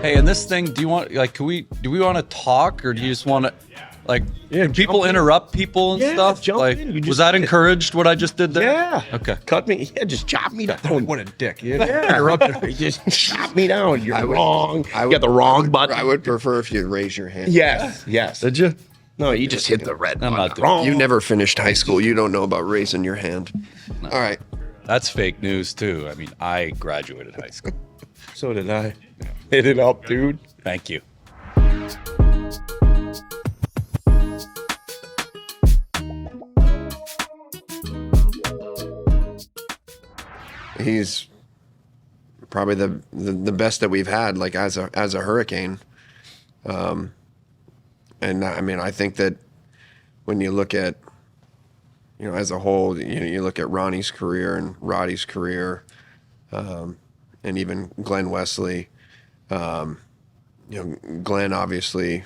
Hey, and this thing, do you want, like, do we want to talk, or do you just want to, like, can people interrupt people and stuff? Jump like, in. was that encouraged, what I just did there? Yeah. Okay. Cut me. Yeah, just chop me down. What a dick. Yeah. Interrupted me. Just chop me down. You're wrong. You got the wrong button. I would prefer if you raise your hand. Yes. Yes. Did you? No, you just hit the red I'm button. not doing Wrong. You never finished high school. You don't know about raising your hand. No. All right. That's fake news, too. I mean, I graduated high school. So did I. Hit it up, dude. Thank you. He's probably the best that we've had, like as a Hurricane. And I mean, I think that when you look at, as a whole, you look at Ronnie's career and Roddy's career, and even Glenn Wesley. Glenn obviously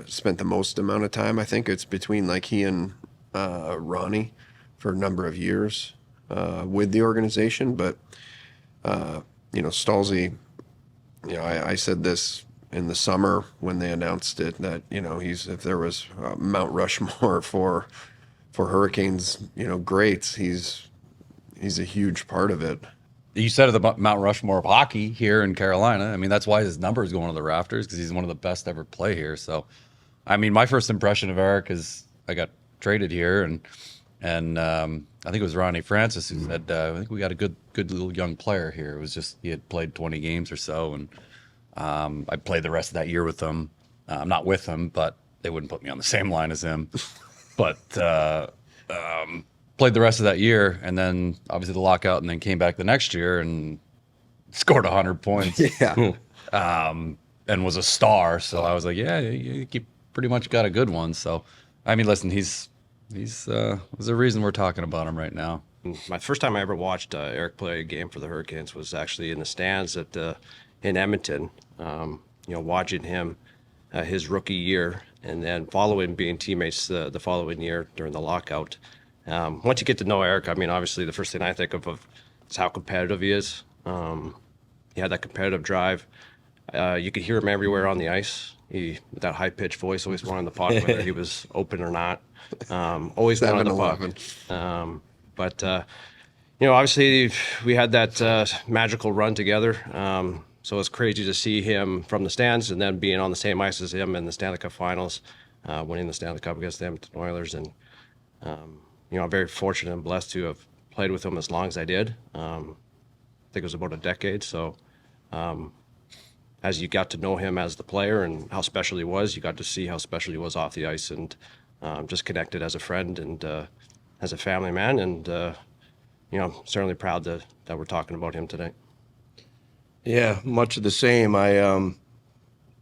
spent the most amount of time. I think it's between like he and Ronnie for a number of years with the organization. But Staalsy, I said this in the summer when they announced it, that if there was Mount Rushmore for Hurricanes, greats, he's a huge part of it. You said of the Mount Rushmore of hockey here in Carolina. I mean, that's why his number is going to the rafters, because he's one of the best to ever play here. So, I mean, my first impression of Eric is I got traded here, and I think it was Ronnie Francis who said, I think we got a good little young player here. It was just he had played 20 games or so, and I played the rest of that year with him. I'm not with him, but they wouldn't put me on the same line as him. But played the rest of that year, and then obviously the lockout, and then came back the next year and scored 100 points. Yeah. And was a star. So I was like, yeah, you pretty much got a good one. So, I mean, listen, there's a reason we're talking about him right now. My first time I ever watched Eric play a game for the Hurricanes was actually in the stands in Edmonton. Watching him his rookie year, and then following being teammates the following year during the lockout. Once you get to know Eric, I mean, obviously the first thing I think of is how competitive he is. He had that competitive drive. You could hear him everywhere on the ice. With that high-pitched voice, always wanted the puck, whether he was open or not. Always wanted the puck. But obviously we had that magical run together. So it's crazy to see him from the stands and then being on the same ice as him in the Stanley Cup Finals, winning the Stanley Cup against the Edmonton Oilers. And, I'm very fortunate and blessed to have played with him as long as I did. I think it was about a decade. So as you got to know him as the player and how special he was, you got to see how special he was off the ice, and just connected as a friend and as a family man. And, certainly proud that we're talking about him today. Yeah, much of the same.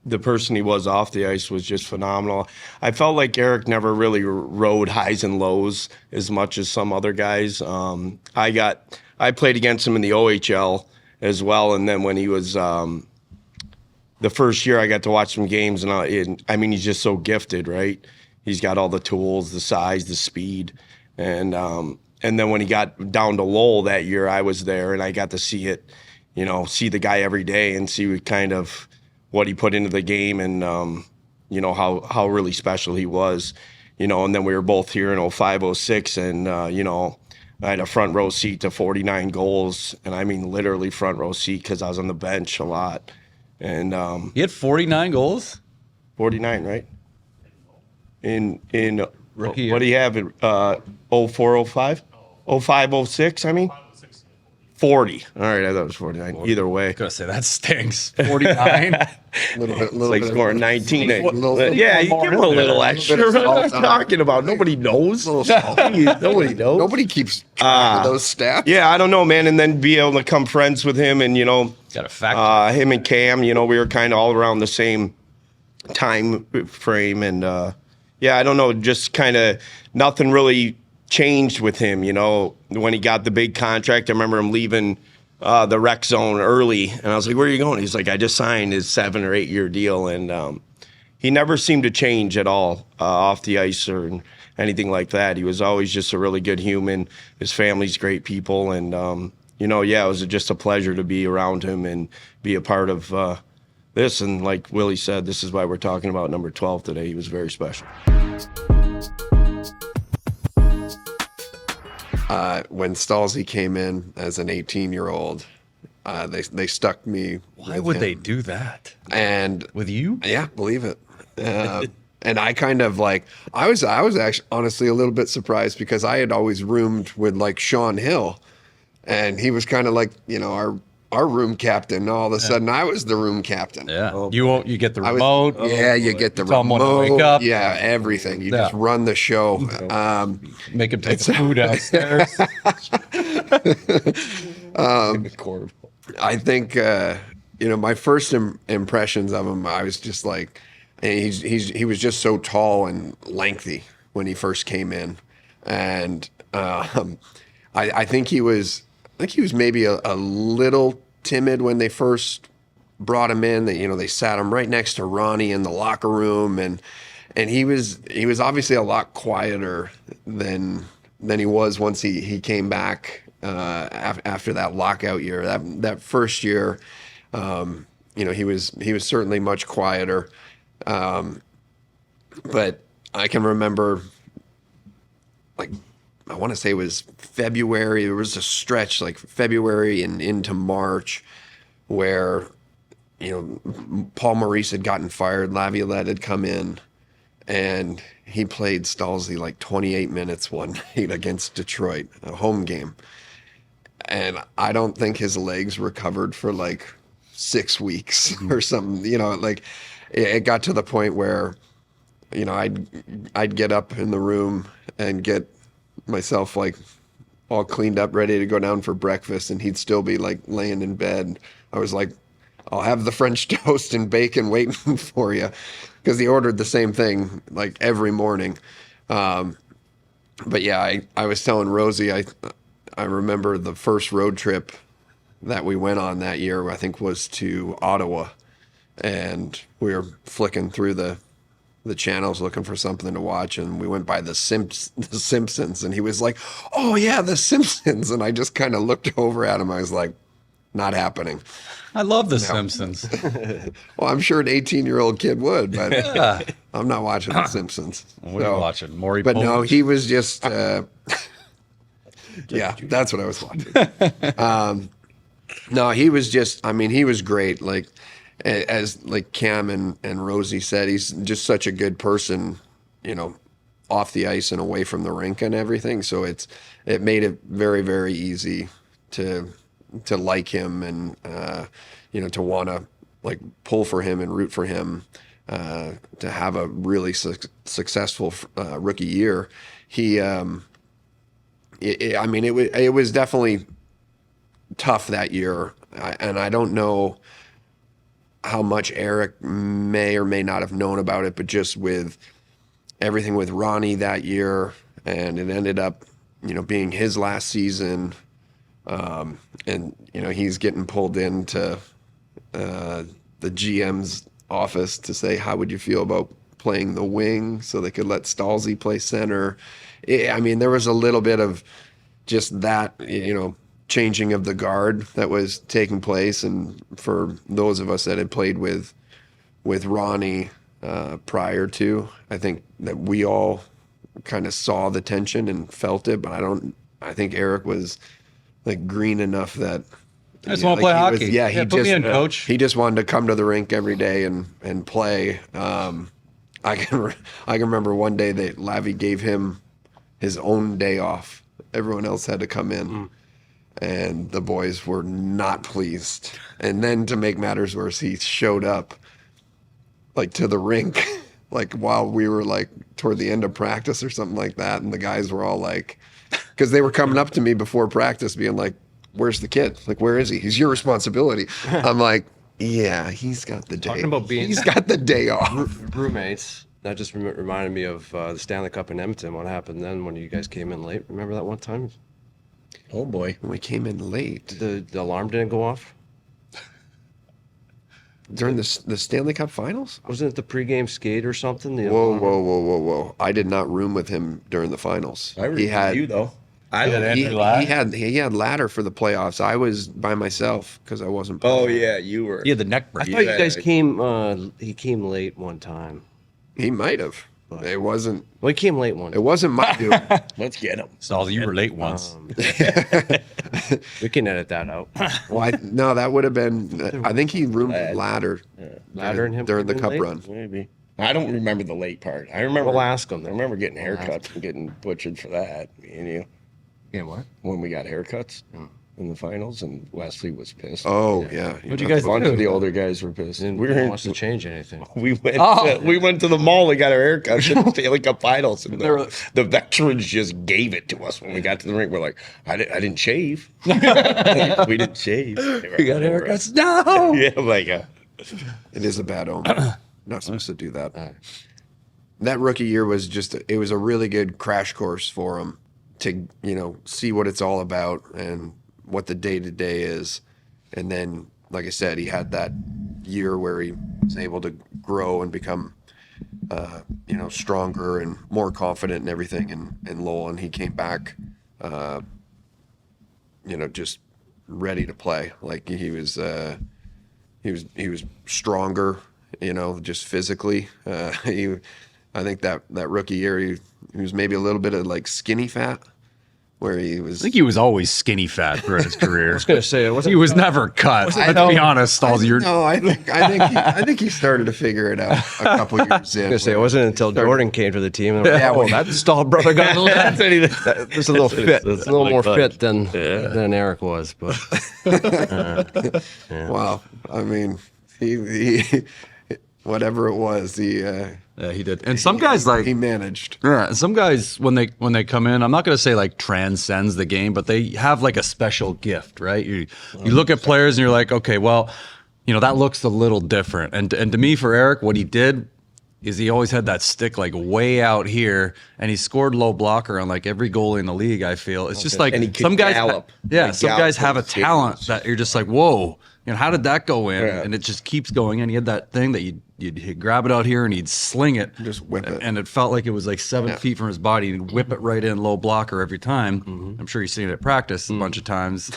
The person he was off the ice was just phenomenal. I felt like Eric never really rode highs and lows as much as some other guys. I played against him in the OHL as well, and then when he was the first year, I got to watch some games, and I mean, he's just so gifted, right? He's got all the tools, the size, the speed, and then when he got down to Lowell that year, I was there, and I got to see it. See the guy every day and see kind of what he put into the game, and how really special he was. And then we were both here in 05, 06, and I had a front row seat to 49 goals, and I mean literally front row seat because I was on the bench a lot. And He had 49 goals? 49, right? In Rookie what do you have? 04, 05? 05, 06, I mean? 40. All right, I thought it was 49. Either way. I gotta say, that stinks. 49? It's like scoring 19. bit Yeah, you give him a little extra. What are you talking about? Nobody knows. Nobody knows. Nobody keeps track of those stats. Yeah, I don't know, man. And then be able to become friends with him, and Got a fact. him and Cam. We were kind of all around the same time frame, and I don't know, just kind of nothing really changed with him. When he got the big contract, I remember him leaving the rec zone early, and I was like, "Where are you going?" He's like, "I just signed his 7 or 8 year deal," and he never seemed to change at all off the ice or anything like that. He was always just a really good human. His family's great people, and it was just a pleasure to be around him and be a part of this, and like Willie said, this is why we're talking about number 12 today. He was very special. When Stalzy came in as an 18-year-old, they stuck me. Why with would him. they do that? And With you? yeah, believe it. And I kind of like I was actually honestly a little bit surprised because I had always roomed with like Sean Hill, and he was kind of like our room captain. All of a sudden, I was the room captain. Yeah. You get the I was- remote. yeah, you get the Tell 'em when to remote. wake up. Yeah, everything. You Yeah. just run the show. Make him take the food downstairs. I think my first impressions of him, I was just like, he was just so tall and lengthy when he first came in, and I think he was maybe a little timid when they first brought him in. That they sat him right next to Ronnie in the locker room, and he was obviously a lot quieter than he was once he came back after that lockout year. That first year, he was certainly much quieter. But I can remember, like, I want to say it was February. There was a stretch like February and into March where, Paul Maurice had gotten fired. Laviolette had come in, and he played Stalzy like 28 minutes one night against Detroit, a home game. And I don't think his legs recovered for like 6 weeks or something. Like it got to the point where, I'd get up in the room and get myself like all cleaned up, ready to go down for breakfast, and he'd still be like laying in bed. I was like, I'll have the French toast and bacon waiting for you, because he ordered the same thing like every morning. But yeah, I was telling Rosie, I remember the first road trip that we went on that year, I think was to Ottawa, and we were flicking through the channels looking for something to watch, and we went by the Simpsons, and he was like, "Oh yeah, the Simpsons," and I just kind of looked over at him. I was like, "Not happening." I love The Simpsons. Well, I'm sure an 18-year-old kid would, but Yeah. I'm not watching the Simpsons. What are you watching? Maury But no, Povich? he was just yeah, that's what I was watching. No, he was just, he was great. Like, as like Cam and Rosie said, he's just such a good person, off the ice and away from the rink and everything. So it made it very, very easy to like him and, to want to like pull for him and root for him, to have a really successful rookie year. He, it was definitely tough that year, and I don't know how much Eric may or may not have known about it, but just with everything with Ronnie that year, and it ended up, being his last season, and he's getting pulled into the GM's office to say, how would you feel about playing the wing so they could let Stalzy play center? There was a little bit of just that, changing of the guard that was taking place. And for those of us that had played with Ronnie prior to, I think that we all kind of saw the tension and felt it, but I think Eric was like green enough that I just want to play hockey. He put me in, coach. He just wanted to come to the rink every day and play. I can remember one day that Lavi gave him his own day off. Everyone else had to come in, and the boys were not pleased. And then to make matters worse, he showed up like to the rink, like while we were like toward the end of practice or something like that. And the guys were all like, because they were coming up to me before practice being like, "Where's the kid? Like, where is he? He's your responsibility." I'm like, "Yeah, he's got the day. Talking about being- he's got the day off." Roommates. That just reminded me of the Stanley Cup in Edmonton. What happened then when you guys came in late? Remember that one time? Oh boy. We came in late The alarm didn't go off? during the Stanley Cup Finals. Wasn't it the pregame skate or something? The Whoa, alarm- whoa, whoa, whoa, whoa! I did not room with him during the finals. I He had you though. I Yeah, don't. that- He, Andrew Ladd? he had ladder for the playoffs. I was by myself because I wasn't. Oh playing. yeah, you were. He had the neck I brace. thought you Yeah. guys came. He came late one time. He might have. It wasn't. Well, he came late one. It wasn't my doing. Let's get him. Stalls, you were late once. We can edit that out. Well, no, that would have been. I think he roomed with ladder. Ladder and him during the came cup late? run. Maybe. I don't remember the late part. I remember. We'll ask him. I remember getting haircuts and getting butchered for that. Me and you, Yeah, what? when we got haircuts in the finals, and Wesley was pissed. Oh yeah. What'd you guys A bunch do? of the older guys were pissed. Didn't We were wants to change anything. we went Oh. we went to the mall and got our haircuts in the Stanley Cup Finals, and the veterans just gave it to us when we got to the ring. We're like, I didn't shave. We didn't shave. You got haircuts? No. Yeah, like It is a bad omen. Not supposed to do that. That rookie year was it was a really good crash course for him to, see what it's all about and what the day to day is. And then, like I said, he had that year where he was able to grow and become, stronger and more confident and everything in Lowell. And he came back, just ready to play. Like he was stronger, just physically. I think that rookie year, he was maybe a little bit of like skinny fat, where he was. I think he was always skinny fat throughout his career. I was gonna say it wasn't. He was never cut. Let's be honest, Stalls. You're No, I think he started to figure it out a couple years in. I was gonna say it wasn't until Jordan came to the team. And Yeah, oh, that Staal brother got there's a little fit. It's a little more fit than Eric was. But Wow. I mean, he whatever it was, yeah, he did. And some guys like he managed. yeah, some guys when they come in, I'm not going to say like transcends the game, but they have like a special gift, right? You look at players and you're like, okay, well, that looks a little different. And to me, for Eric, what he did is he always had that stick like way out here, and he scored low blocker on like every goalie in the league. I feel it's just like And he could some guys, gallop. yeah, Like some gallop guys have a with his talent skates. that you're just like, whoa, how did that go in? Yeah. And it just keeps going in. He had that thing that he'd grab it out here and he'd sling it, Just whip it. and it felt like it was like 7 feet from his body. He'd whip it right in low blocker every time. I'm sure you've seen it at practice a bunch of times.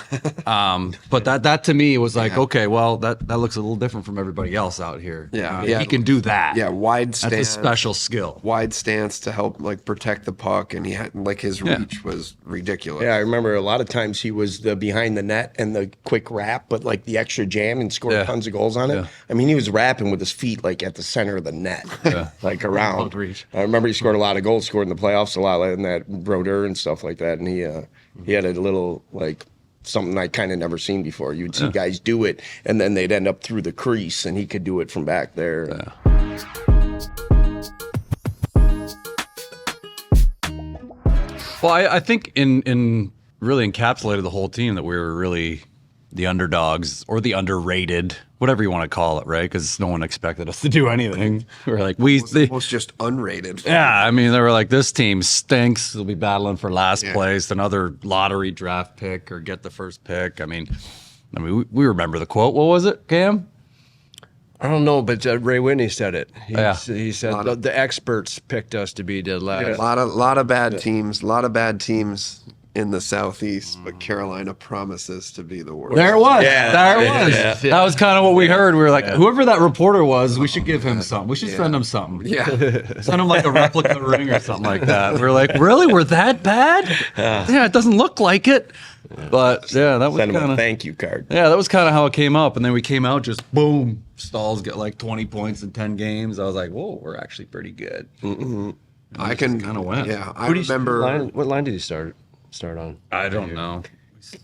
But that to me was like, okay, well that looks a little different from everybody else out here. Yeah. He can do that. Yeah, wide That's stance. a special skill. Wide stance to help like protect the puck, and he had like his reach was ridiculous. Yeah, I remember a lot of times he was the behind the net and the quick wrap, but like the extra jam and scored Yeah. tons of goals on it. Yeah. I mean, he was rapping with his feet like at the center of the net, like around. reach. I remember he scored a lot of goals, scored in the playoffs a lot in that Brodeur and stuff like that. And he had a little like something I kind of never seen before. You'd see guys do it, and then they'd end up through the crease, and he could do it from back there. Well, I think in really encapsulated the whole team that we were really the underdogs or the underrated, whatever you want to call it, right? Because no one expected us to do anything. We're like, Almost just unrated. yeah, I mean, they were like, this team stinks. They'll be battling for last place, another lottery draft pick or get the first pick. I mean, we remember the quote. What was it, Cam? I don't know, but Ray Whitney said it. Yeah. He said the experts picked us to be dead last. A lot of bad teams. A lot of bad teams in the Southeast, but Carolina promises to be the worst. There it was. Yeah. There it was. Yeah. That was kind of what we heard. We were like, whoever that reporter was, we should give him something. We should send him something. Yeah. Send him like a replica ring or something like that. We were like, really? We're that bad? Yeah, it doesn't look like it. But yeah, that was Send him kind a of thank you card. yeah, that was kind of how it came up. And then we came out just boom. Staal's get like 20 points in 10 games. I was like, whoa, we're actually pretty good. I can kinda went. Yeah, I Who did he- remember. what line did he start on? I don't know.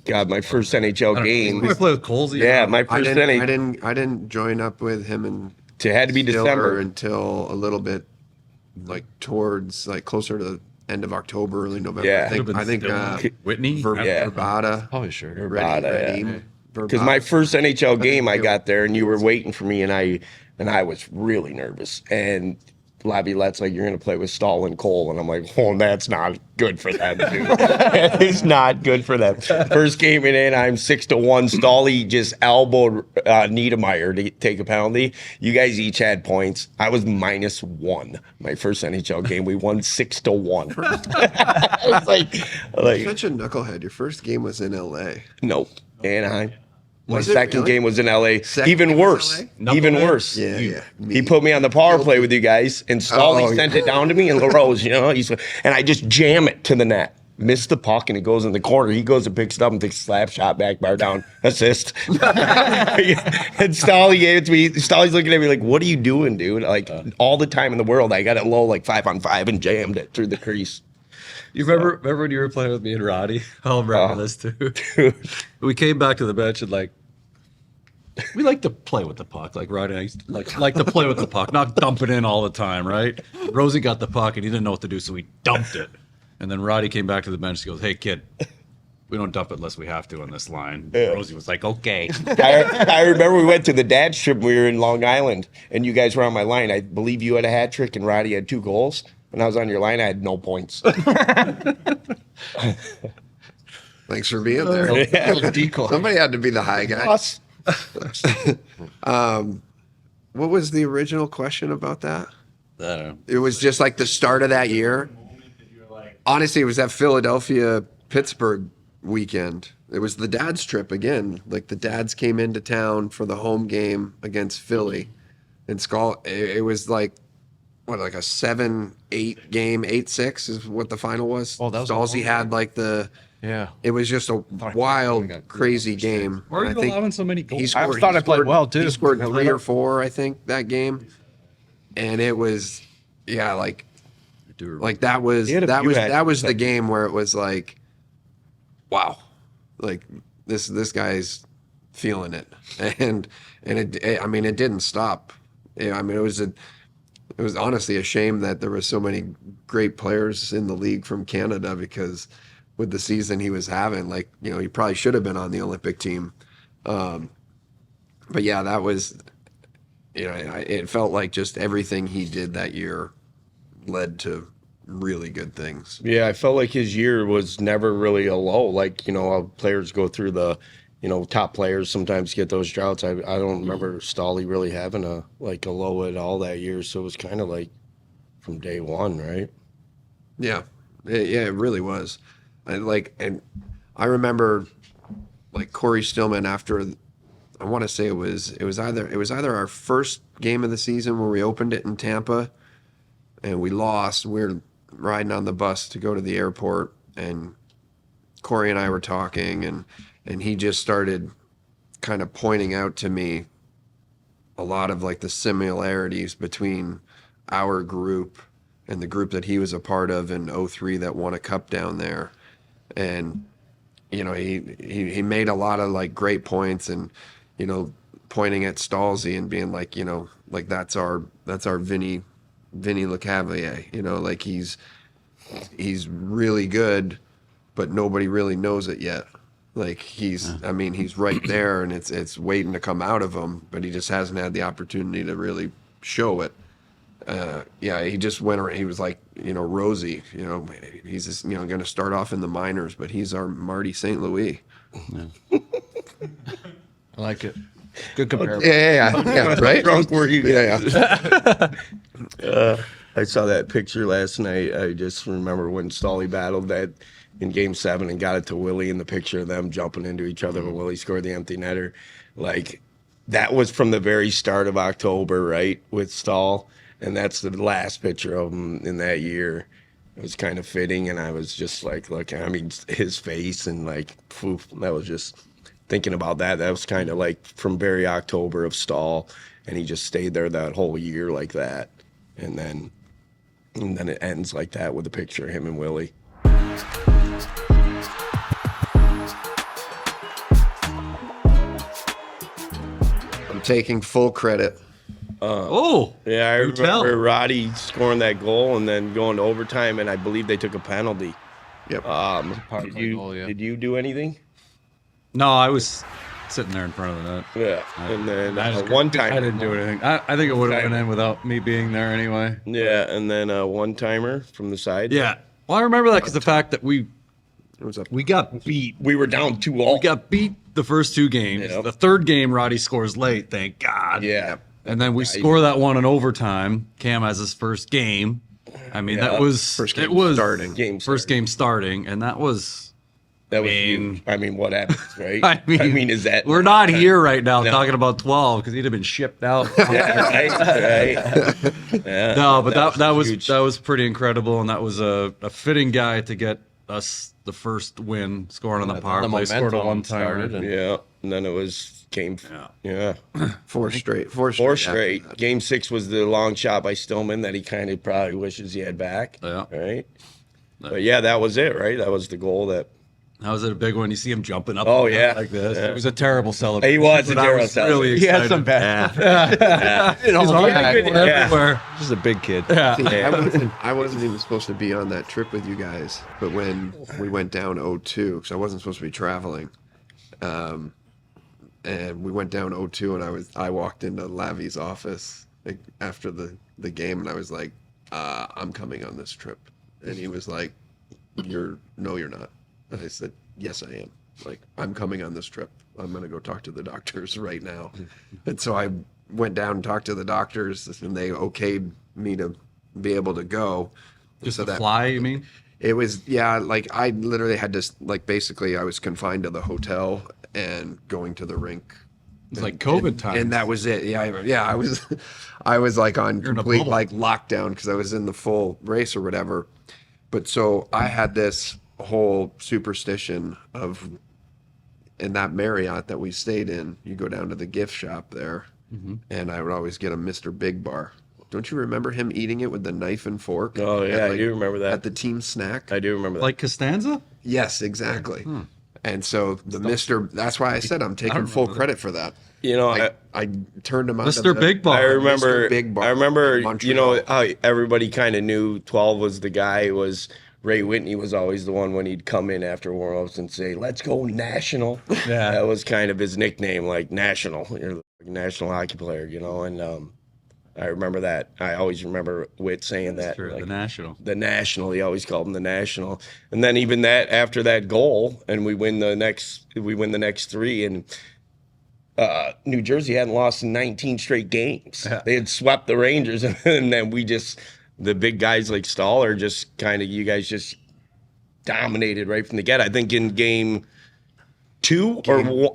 God, my first NHL game. We play with Colsey. Yeah, my I first didn't, NHL. I didn't join up with him and It had to be Stiller December. until a little bit like towards like closer to the end of October, early November. Yeah. I think Whitney. Yeah. Verbata. Probably sure. Because my first NHL game, I got there, and you were waiting for me, and I was really nervous. And Laviolette's like, you're going to play with Staal and Cole. And I'm like, oh, that's not good for them, dude. It's not good for them. First game in Anaheim, 6-1. Stally just elbowed Niedermeyer to take a penalty. You guys each had points. I was -1. My first NHL game, we won 6-1. I was like, You're such a knucklehead. Your first game was in L.A. nope, Anaheim. My Was it second really? game was in LA. Second Even game was worse. LA? Even worse. Yeah. He put me on the power play with you guys, and Stally Oh, sent it down to me, and LaRose, and I just jam it to the net. Miss the puck, and it goes in the corner. He goes and picks it up and takes a slap shot, back bar down, assist. And Stally gave it to me. Stally's looking at me like, what are you doing, dude? Like, all the time in the world, I got it low, like 5-on-5, and jammed it through the crease. You remember when you were playing with me and Roddy? I'll remember this too. We came back to the bench and like we like to play with the puck. Like Roddy and I used to like to play with the puck, not dump it in all the time, right? Rosie got the puck and he didn't know what to do, so he dumped it. And then Roddy came back to the bench and goes, "Hey kid, we don't dump it unless we have to on this line." Yeah. Rosie was like, "Okay." I remember we went to the dad trip. We were in Long Island, and you guys were on my line. I believe you had a hat trick, and Roddy had 2 goals. When I was on your line, I had no points. Thanks for being there. Decoy. Somebody had to be the high guy. Us. What was the original question about that? I don't know. It was just like the start of that year. Honestly, it was that Philadelphia-Pittsburgh weekend. It was the dad's trip again. Like the dads came into town for the home game against Philly. And it was like, like a 7-8 game, 8-6 is what the final was. Oh, that was a Stalzy home had like it was just a wild, crazy game. Why are And you allowing so many goals? I thought I played well, too. He scored 3 or 4, I think, that game. And it was, like that was He had a that few was hat- that was the game where it was like, wow, like this guy's feeling it, and it I mean it didn't stop. I mean it was honestly a shame that there were so many great players in the league from Canada, because with the season he was having, like, he probably should have been on the Olympic team. But yeah, that was, it felt like just everything he did that year led to really good things. Yeah, I felt like his year was never really a low. Like, how players go through the, top players sometimes get those droughts. I don't remember Stally really having a low at all that year. So it was kind of like from day one, right? Yeah, it really was. And I remember like Corey Stillman after, I want to say it was either our first game of the season where we opened it in Tampa and we lost. We were riding on the bus to go to the airport, and Corey and I were talking, and he just started kind of pointing out to me a lot of like the similarities between our group and the group that he was a part of in 03 that won a cup down there. And he made a lot of like great points, and pointing at Stalzy and being like, like that's our Vinny LeCavalier, like he's really good, but nobody really knows it yet. Like he's right there, and it's waiting to come out of him, but he just hasn't had the opportunity to really show it. He just went around. He was like, Rosie, he's just, going to start off in the minors, but he's our Marty St. Louis. I like it. Good comparison. Yeah, right? Drunk were you? Yeah. I saw that picture last night. I just remember when Stally battled that in Game 7 and got it to Willie, in the picture of them jumping into each other when Willie scored the empty netter. Like, that was from the very start of October, right, with Staal. And that's the last picture of him in that year. It was kind of fitting, and I was just like, look, his face and like, poof, that was just thinking about that. That was kind of like from very October of Staal, and he just stayed there that whole year like that. And then it ends like that with a picture of him and Willie. I'm taking full credit. Yeah, I Do tell. remember Roddy scoring that goal and then going to overtime, and I believe they took a penalty. Yep. Did you do anything? No, I was sitting there in front of the net. Yeah, and then I one time I didn't do anything. I think it would have went in without me being there anyway. Yeah, and then a one-timer from the side. Yeah. Well, I remember that because the fact that It was a we got beat. We were down 2-all. We got beat the first 2 games. Yep. The third game, Roddy scores late. Thank God. Yeah. And then we score that one in overtime. Cam has his first game. I mean, that was First game it was starting. First game starting, and that was. That was mean- huge. I mean, what happens, right? I mean, is that we're not here right now No. talking about 12 because he'd have been shipped out. Yeah, right? Yeah. No, but that was huge. that was pretty incredible, and that was a fitting guy to get us the first win, scoring on the power the play, scored a momentum one started, timer. and- Yeah, and then it was game. Yeah, four straight. four after straight. that. Game 6 was the long shot by Stillman that he kind of probably wishes he had back. Yeah. Right. But yeah, that was it. Right. That was the goal. That That was a big one. You see him jumping up. Oh, and down yeah. like this. Yeah. It was a terrible celebration. He was a but I terrible was really celebration. He had excited. some bad. His arm yeah. went everywhere. Just a big kid. Yeah. See, I wasn't even supposed to be on that trip with you guys, but when we went down 0-2, because I wasn't supposed to be traveling, and we went down 0-2, and I walked into Lavi's office like, after the game, and I was like, I'm coming on this trip, and he was like, you're not. And I said, yes, I am. Like, I'm coming on this trip. I'm going to go talk to the doctors right now. And so I went down and talked to the doctors, and they okayed me to be able to go. Just So to that- fly, you mean? It was, yeah, like I literally had to, like, basically I was confined to the hotel and going to the rink. It's like COVID times. And that was it. Yeah, I was like on in a complete bubble. like lockdown because I was in the full race or whatever. But so I had this whole superstition of in that Marriott that we stayed in, you go down to the gift shop there, Mm-hmm. and I would always get a Mr. Big Bar. Don't you remember him eating it with the knife and fork? Oh, yeah, I do remember that. At the team snack. I do remember that. Like Costanza? Yes, exactly. Hmm. And so the Mr. That's why I said I'm taking full credit for that. you know, I turned him on. Mr. Big Bar. I remember. Mr. Big Bar I remember. in You know Montreal. how everybody kind of knew 12 was the guy. Was Ray Whitney was always the one when he'd come in after warm-ups and say, "Let's go national." Yeah. That was kind of his nickname, like national. You're like a national hockey player, you know. And I remember that. I always remember Whit saying that. Sure, like, the National. the National. He always called him the National. And then even that after that goal, and we win the next 3, and New Jersey hadn't lost in 19 straight games. Yeah. They had swept the Rangers, and then we just the big guys like Staal are just kind of you guys just dominated right from the get. I think in game 2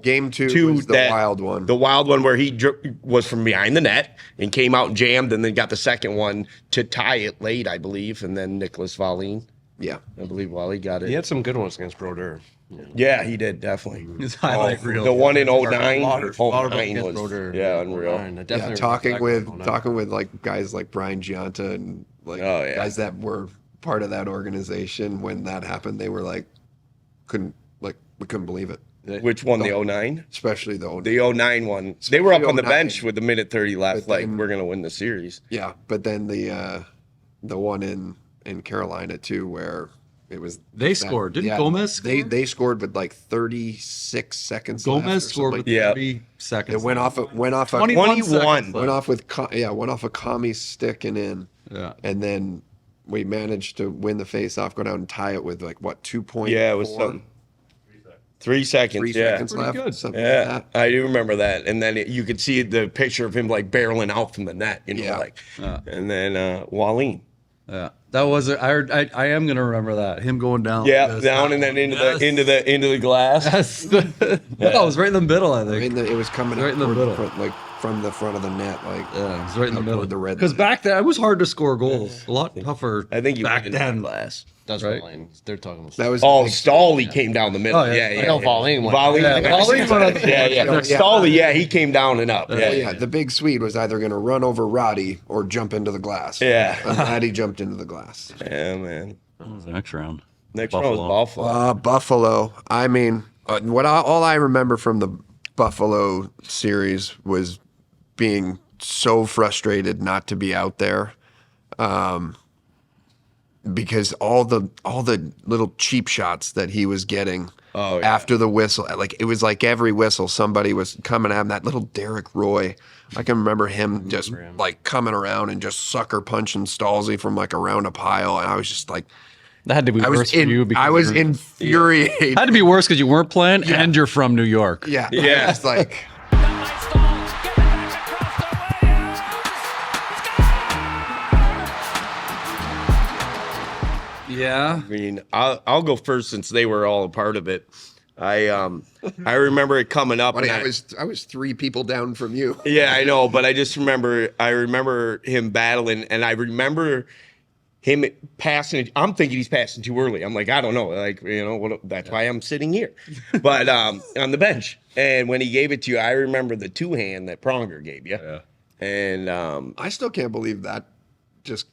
Game two was the wild one. The wild one where he was from behind the net and came out and jammed, and then got the second one to tie it late, I believe, and then Nicholas Wallin, Yeah. I believe Wally got it. He had some good ones against Brodeur. Yeah, he did definitely. His highlight reel. The one in 09, A lot of them 09 against was Brodeur. unreal. 09. I Yeah, definitely talking remember with that one. talking with like guys like Brian Giunta and like Oh, yeah. guys that were part of that organization when that happened, they were like we couldn't believe it. Which one, the 09? Especially the The 09 one. They were up on the 09. bench with a minute 30 left, But like, then- we're going to win the series. yeah, but then the one in Carolina too, where it was They scored. Didn't Gomez score? They scored with like 36 seconds. left or Gomez something scored like with that. Yeah. 30 seconds. It went off a 21 seconds Went left. off with went off a commie stick and in. Yeah. And then we managed to win the face-off, go down and tie it with like what 2.4? Yeah, it was something. 3 seconds. 3 yeah. seconds left. good. Something Yeah, like that. I do remember that. And then you could see the picture of him like barreling out from the net, you know, Yeah. like, and then Wallin. Yeah. That was I heard I am gonna remember that. Him going down. Yeah, like this. down and then into Yes. into the glass. Yes. No, it was right in the middle, I think. It was coming Right out in the toward middle. front, like from the front of the net, like Yeah, it was right in the Up middle. toward the red Because line. back then, it was hard to score goals. A lot tougher. I think you back went into then. the glass. That's Right. right. They're talking about that was Oh, the big- Stally came down the middle. Oh, yeah. yeah, I know Wallin went. Wallin. Yeah, Wallin went up. Yeah, yeah. Yeah. Stally, yeah, he came down and up. Yeah, yeah, the big Swede was either going to run over Roddy or jump into the glass. Yeah. And Roddy jumped into the glass. Yeah, man. That was the next round. Next one was Buffalo. Buffalo. I mean, all I remember from the Buffalo series was being so frustrated not to be out there. because all the little cheap shots that he was getting Oh, yeah. after the whistle, like it was like every whistle somebody was coming at him. That little Derek Roy, I can remember him just like coming around and just sucker punching Stalzy from like around a pile, and I was just like, That had to be worse for you. I was infuriated. Had to be worse because you weren't playing and you're from New York. Yeah, Yeah. it's like. Yeah. I mean, I'll go first since they were all a part of it. I remember it coming up. Buddy, And I was 3 people down from you. yeah, I know, but I remember him battling, and I remember him passing. I'm thinking he's passing too early. I'm like, I don't know, like that's why I'm sitting here, but on the bench. And when he gave it to you, I remember the 2-hand that Pronger gave you, and I still can't believe that. Just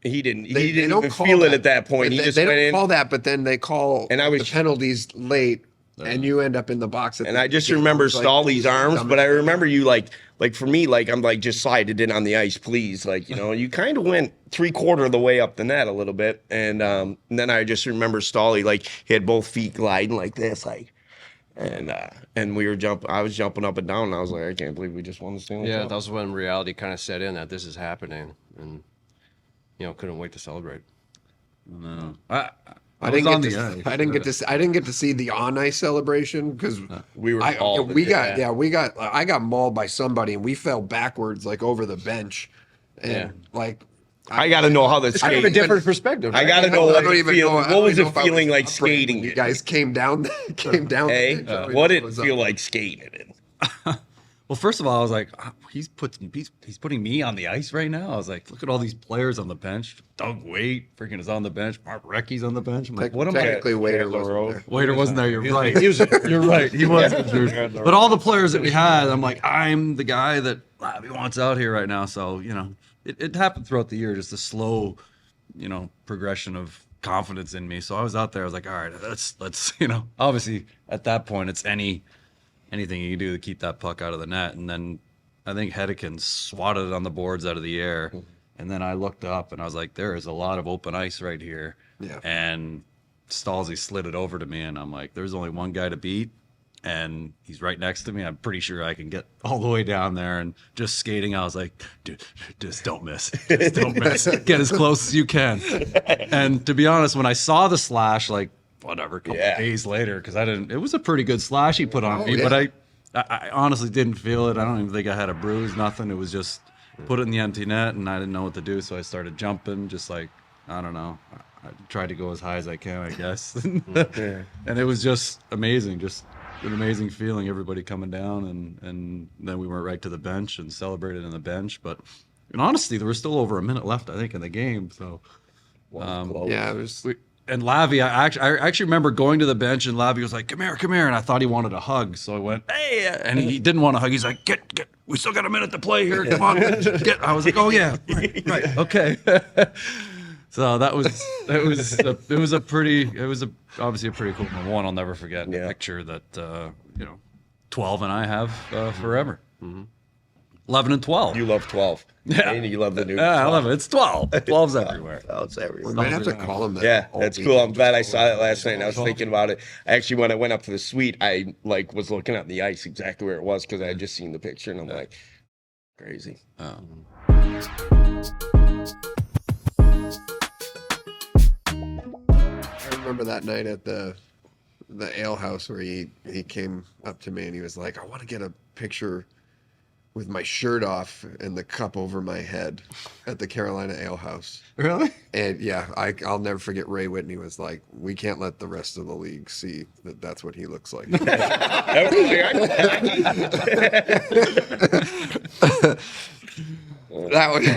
he didn't they even don't call feel it that. at that point. He just they went don't in. call that, but then they call And I was- the penalties late, and you end up in the box. And I just remember Stolly's arms, but I remember you like for me, like I'm like just slide it in on the ice, please. Like, you kind of went 3/4 of the way up the net a little bit. And then I just remember Stolly, like he had both feet gliding like this, like and we were I was jumping up and down, and I was like, I can't believe we just won the Stanley Yeah, Cup. that was when reality kind of set in that this is happening, and couldn't wait to celebrate. No. I didn't get to see the on ice celebration because We were I got mauled by somebody, and we fell backwards like over the bench, and like I got to know how the I have a skating. different perspective. I got to know what was it feeling like skating? You guys came down. Hey, what did it feel like skating it? Well, first of all, I was like, he's putting me on the ice right now. I was like, look at all these players on the bench. Doug Waite freaking is on the bench. Mark Recchi's on the bench. I'm like, what am I? Technically, Waiter Chad LaRose. wasn't there. Waiter wasn't there. You're right. You're right. He was injured. But all the players that we had, I'm like, I'm the guy that Lavi wants out here right now. So, it happened throughout the year, just a slow, progression of confidence in me. So I was out there. I was like, all right, let's obviously at that point, it's anything you can do to keep that puck out of the net. And then I think Hedekins swatted it on the boards out of the air. And then I looked up and I was like, there is a lot of open ice right here. Yeah. And Stalzy slid it over to me, and I'm like, there's only one guy to beat, and he's right next to me. I'm pretty sure I can get all the way down there. And just skating, I was like, dude, just don't miss. Just don't miss. Get as close as you can. And to be honest, when I saw the slash, like, whatever, a couple days later, because it was a pretty good slash he put on me, but I honestly didn't feel it. I don't even think I had a bruise, nothing. It was just put it in the empty net, and I didn't know what to do, so I started jumping, just like, I don't know. I tried to go as high as I can, I guess. And it was just amazing, just an amazing feeling, everybody coming down, and then we went right to the bench and celebrated in the bench. But in honesty, there was still over a minute left, I think, in the game. So, Yeah, it was. and Lavi, I actually remember going to the bench, and Lavi was like, come here, and I thought he wanted a hug, so I went, hey, and he didn't want a hug. He's like, get, we still got a minute to play here, come on, get. I was like, oh yeah, right, okay. So it was obviously a pretty cool moment. One I'll never forget. A picture that 12 and I have forever. 11 and 12. You love 12. Yeah. And you love the new. Yeah, I love it. It's 12. 12's everywhere. Oh, it's everywhere. We might have to call him that. Yeah, all that's week. cool. I'm glad I saw that last night. And I was thinking about it. Actually, when I went up to the suite, I was looking at the ice exactly where it was because I had just seen the picture, and I'm like, crazy. I remember that night at the ale house where he came up to me and he was like, I want to get a picture with my shirt off and the cup over my head at the Carolina Ale House. Really? And yeah, I'll never forget Ray Whitney was like, we can't let the rest of the league see that that's what he looks like. That was,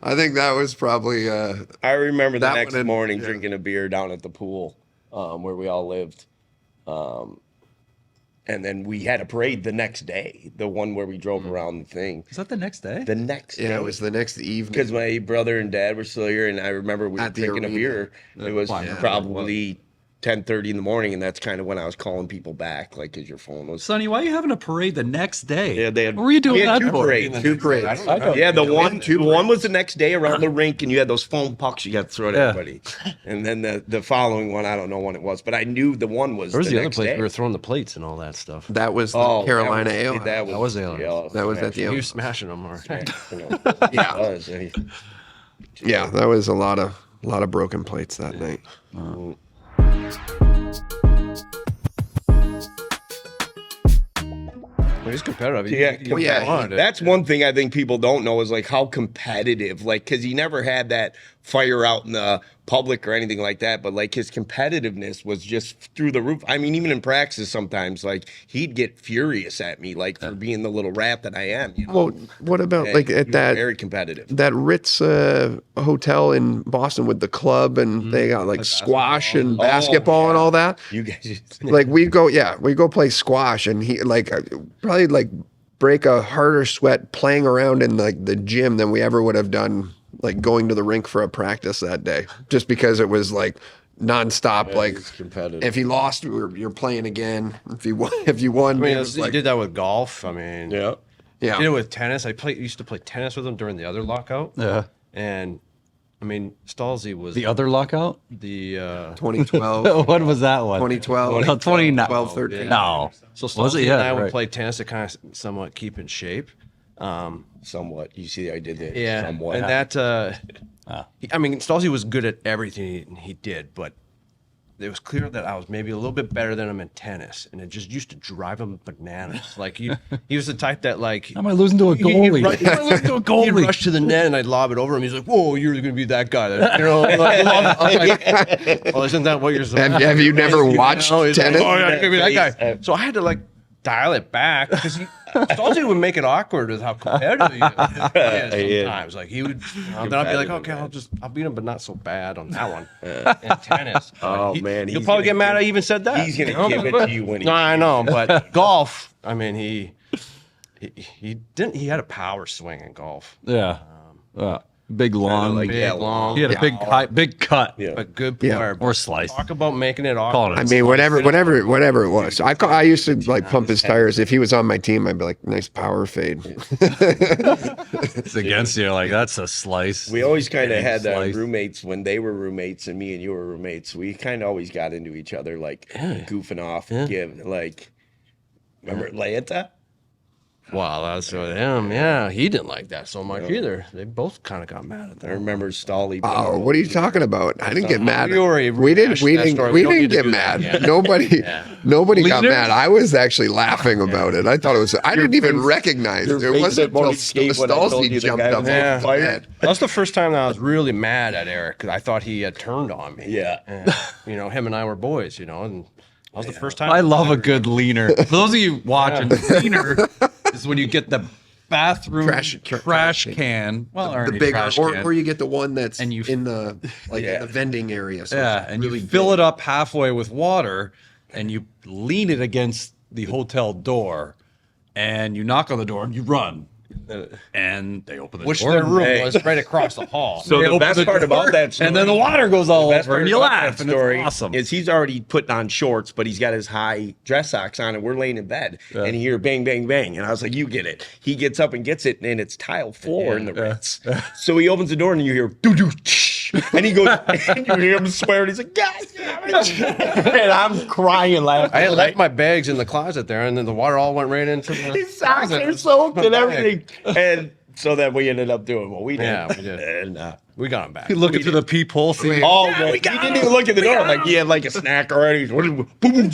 I think that was probably. I remember the That next one and- morning yeah. drinking a beer down at the pool where we all lived. And then we had a parade the next day, the one where we drove around the thing. Is that the next day? The next Yeah, day. it was the next evening. Because my brother and dad were still here, and I remember we were At the drinking a arena. beer. It was Yeah. probably 10:30 in the morning, and that's kind of when I was calling people back, like, because your phone was. Sonny, why are you having a parade the next day? Yeah, they had. What were you doing we had that two for? parades. Two parades. Yeah, the one was the next day around the rink, and you had those foam pucks you got to throw at everybody. And then the following one, I don't know when it was, but I knew the one was. Where was the other next place? day. We were throwing the plates and all that stuff. That was the Oh, Carolina that Ale. That was the Ale. That was at the You Ale. were smashing them, or Yeah. It was. Yeah, that was a lot of broken plates that night. he's competitive. Yeah, that's one thing I think people don't know is like how competitive, like, because he never had that fire out in the public or anything like that, but like his competitiveness was just through the roof. I mean, even in practice sometimes, like, he'd get furious at me, like, for being the little rat that I am. You know? Well, what about like He at was that very competitive. that Ritz hotel in Boston with the club, and they got like squash and basketball and all that? You guys, Like we go play squash, and he like probably like break a harder sweat playing around in like the gym than we ever would have done like going to the rink for a practice that day, just because it was like nonstop. Like competitive. if he lost, you're playing again. If you won, I mean, it was he like, did that with golf. I mean, Yeah. yeah. He did it with tennis. Used to play tennis with him during the other lockout. Yeah. And I mean, Stalzy was The other lockout? the 2012, What was that one? 2012, No, 29. 12, 13. No. so Was Stalzy it? Yeah, and I would right. play tennis to kind of somewhat keep in shape. Somewhat. You see, I did that. Yeah, Somewhat. and that I mean, Stalzy was good at everything he did, but it was clear that I was maybe a little bit better than him in tennis, and it just used to drive him bananas. Like he was the type that like. Am I losing to a goalie? Am I losing to a He'd goalie? rush to the net and I'd lob it over him. He's like, "Whoa, you're going to be that guy." That, you know, like, well, isn't that what you're supposed to Have you never watched know, he's like, tennis? oh, yeah, I'm gonna be that guy. So I had to like dial it back because Stalzy would make it awkward with how competitive he is sometimes. Like he would, then I'd be like, okay, I'll beat him, but not so bad on that one. In tennis. Oh, man, he'll he's probably gonna get mad give- I even said that. He's going you know? to give it to you when he. No, I know, but golf. I mean, he didn't. He had a power swing in golf. Yeah. Big long. like Big, Yeah, long. he had a big cut. Yeah. A good Yeah. player. Or slice. Talk about making it Call awkward. it I mean, whatever it was. I used to like pump his tires. If he was on my team, I'd be like, nice power fade. It's against you. Like, that's a slice. We always kind of Big had slice. roommates when they were roommates and me and you were roommates. We kind of always got into each other, like goofing off, remember Atlanta? Wow, that's with him. Yeah, he didn't like that so much either. They both kind of got mad at I that. remember Stolly. Oh, what are you talking about? I didn't get mad. We already We didn't. We rehashed that didn't. story. We We don't didn't need to get do that mad. again. Nobody got Leader? mad. I was actually laughing about it. I thought it was. I didn't even recognize it. It wasn't until Stalzy jumped up. Yeah. Fired. That was the first time that I was really mad at Eric because I thought he had turned on me. Yeah. And, you know, him and I were boys, you know, and that was the first time. I love a good leaner. For those of you watching, leaner is when you get the bathroom trash can. Well, or The any bigger, trash or, can. or you get the one that's And you- in the like in the vending area. So Yeah, it's and really you fill big. it up halfway with water, and you lean it against the hotel door, and you knock on the door, and you run, and they open the Which door. their room Hey. was right across the hall. So They the open best the part door, about that story, and then the water goes all best over, part and you about laugh, that and story it's awesome. is he's already putting on shorts, but he's got his high dress socks on, and we're laying in bed, and you hear bang, bang, bang, and I was like, "You get it." He gets up and gets it, and it's tile floor in the Ritz. So he opens the door, and you hear doo doo, and he goes, and you hear him swearing. He's like, "God damn it!" And I'm crying, laughing. I had left my bags in the closet there, and then the water all went right into the His socks are soaked and everything, and so that we ended up doing what we did. Yeah, we did. And, We got him back. You looking through the peephole, see, oh, man, he didn't even look at the door. Like he had like a snack already. Boom, boom.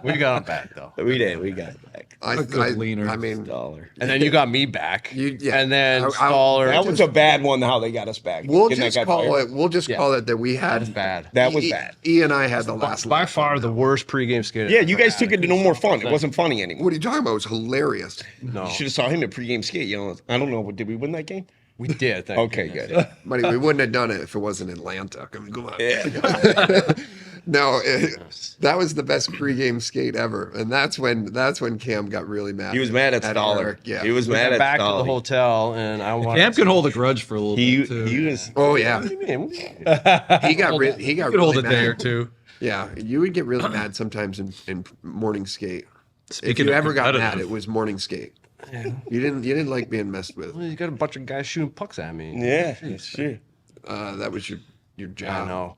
We got him back though. We did. We got it back. good leaner. I mean, $1. And then you got me back. Yeah. And then I- Staller. That was a bad one. How they got us back. we'll Getting that just guy call fired. it. We'll just call it that we had. That's bad. That was bad. E and I had the last. By laugh. far the worst pregame skate. Yeah, you guys took it to no more fun. It wasn't funny anymore. What are you talking about? It was hilarious. No, You should have saw him at pregame skate. You know, I don't know. Did we win that game? we did. Thank Okay, goodness. good. Buddy, we wouldn't have done it if it wasn't Atlanta. I mean, come on. No, that was the best pregame skate ever, and that's when Cam got really mad. He was mad at Staller. Eric. Yeah, He was We mad got at back to the Staller. hotel, and I wanted. Cam can hold a grudge for a little He bit too. he was. Oh yeah, What do you mean? he got He could really hold a mad. day or two. Yeah, you would get really mad sometimes in morning skate. Speaking If you of ever got mad, competitive- it was morning skate. You didn't like being messed with. Well, you got a bunch of guys shooting pucks at me. Yeah, that's true. That was your I job. know.